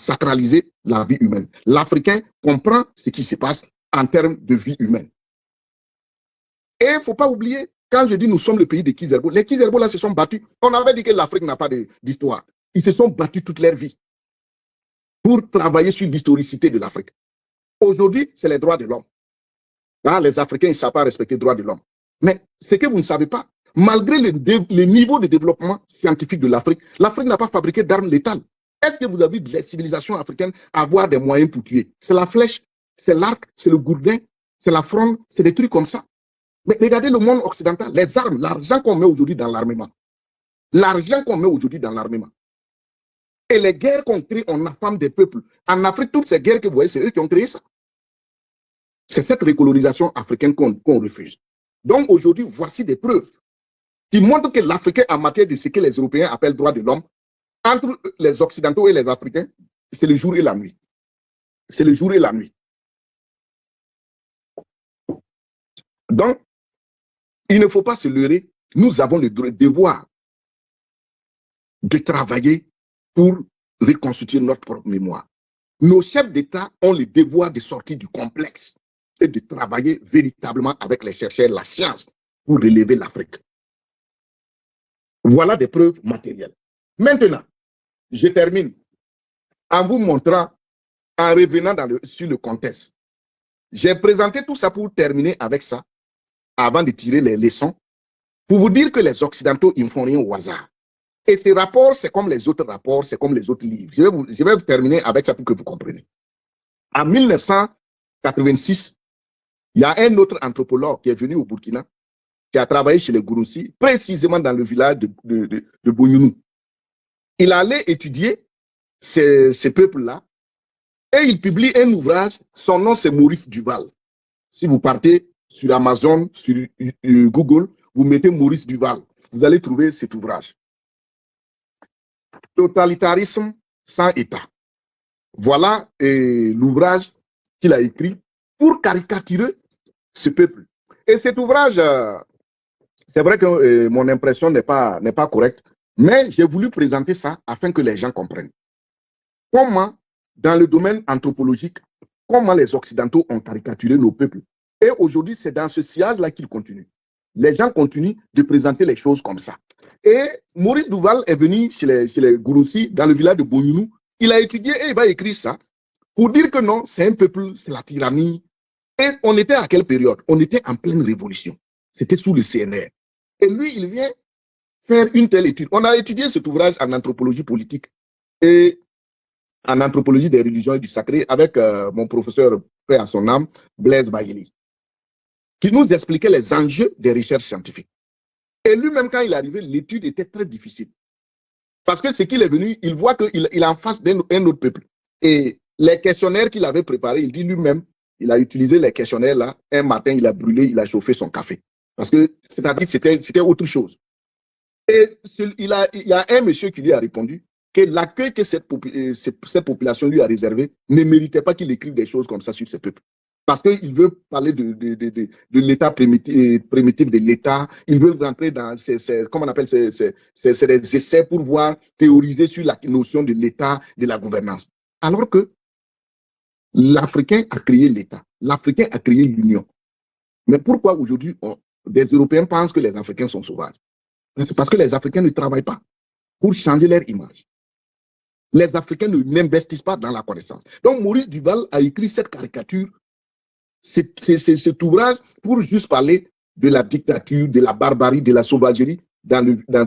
sacraliser la vie humaine. L'Africain comprend ce qui se passe en termes de vie humaine. Et il ne faut pas oublier, quand je dis nous sommes le pays des Kizerbo, les Kizerbo là se sont battus. On avait dit que l'Afrique n'a pas d'histoire. Ils se sont battus toute leur vie pour travailler sur l'historicité de l'Afrique. Aujourd'hui, c'est les droits de l'homme. Là, les Africains, ils ne savent pas respecter les droits de l'homme. Mais ce que vous ne savez pas, malgré le niveau de développement scientifique de l'Afrique, l'Afrique n'a pas fabriqué d'armes létales. Est-ce que vous avez vu les civilisations africaines avoir des moyens pour tuer? C'est la flèche, c'est l'arc, c'est le gourdin, c'est la fronde, c'est des trucs comme ça. Mais regardez le monde occidental, les armes, l'argent qu'on met aujourd'hui dans l'armement. L'argent qu'on met aujourd'hui dans l'armement. Et les guerres qu'on crée, on affame des peuples. En Afrique, toutes ces guerres que vous voyez, c'est eux qui ont créé ça. C'est cette recolonisation africaine qu'on refuse. Donc aujourd'hui, voici des preuves qui montrent que l'Africain, en matière de ce que les Européens appellent droits de l'homme, entre les Occidentaux et les Africains, c'est le jour et la nuit. C'est le jour et la nuit. Donc, il ne faut pas se leurrer. Nous avons le devoir de travailler pour reconstituer notre propre mémoire. Nos chefs d'État ont le devoir de sortir du complexe et de travailler véritablement avec les chercheurs, la science, pour relever l'Afrique. Voilà des preuves matérielles. Maintenant, je termine en vous montrant, en revenant sur le contexte. J'ai présenté tout ça pour terminer avec ça, avant de tirer les leçons, pour vous dire que les Occidentaux, ils ne font rien au hasard. Et ces rapports, c'est comme les autres rapports, c'est comme les autres livres. Je vais vous terminer avec ça pour que vous compreniez. En 1986, il y a un autre anthropologue qui est venu au Burkina, qui a travaillé chez les Gouroussi, précisément dans le village de Bougnounou. Il allait étudier ces peuples-là et il publie un ouvrage, son nom c'est Maurice Duval. Si vous partez sur Amazon, sur Google, vous mettez Maurice Duval, vous allez trouver cet ouvrage. Totalitarisme sans État. Voilà l'ouvrage qu'il a écrit pour caricaturer ce peuple. Et cet ouvrage, c'est vrai que mon impression n'est pas correcte, mais j'ai voulu présenter ça afin que les gens comprennent. Comment, dans le domaine anthropologique, comment les Occidentaux ont caricaturé nos peuples. Et aujourd'hui, c'est dans ce sillage-là qu'ils continuent. Les gens continuent de présenter les choses comme ça. Et Maurice Duval est venu chez les Gouroussi, dans le village de Bougnounou. Il a étudié et il va écrire ça pour dire que non, c'est un peuple, c'est la tyrannie. Et on était à quelle période? On était en pleine révolution. C'était sous le CNR. Et lui, il vient faire une telle étude. On a étudié cet ouvrage en anthropologie politique et en anthropologie des religions et du sacré avec mon professeur, paix à son âme, Blaise Bayeli, qui nous expliquait les enjeux des recherches scientifiques. Et lui-même, quand il est arrivé, l'étude était très difficile. Parce que ce qu'il est venu, il voit qu'il est en face d'un autre peuple. Et les questionnaires qu'il avait préparés, il dit lui-même, il a utilisé les questionnaires là. Un matin, il a brûlé, il a chauffé son café. Parce que, c'est-à-dire, c'était autre chose. Et il y a un monsieur qui lui a répondu que l'accueil que cette population lui a réservé ne méritait pas qu'il écrive des choses comme ça sur ce peuple. Parce qu'il veut parler de l'état primitif de l'État, il veut rentrer dans comment on appelle c'est des essais pour voir, théoriser sur la notion de l'État, de la gouvernance. Alors que l'Africain a créé l'État, l'Africain a créé l'Union. Mais pourquoi aujourd'hui des Européens pensent que les Africains sont sauvages? C'est parce que les Africains ne travaillent pas pour changer leur image. Les Africains n'investissent pas dans la connaissance. Donc Maurice Duval a écrit cette caricature, cet ouvrage pour juste parler de la dictature, de la barbarie, de la sauvagerie dans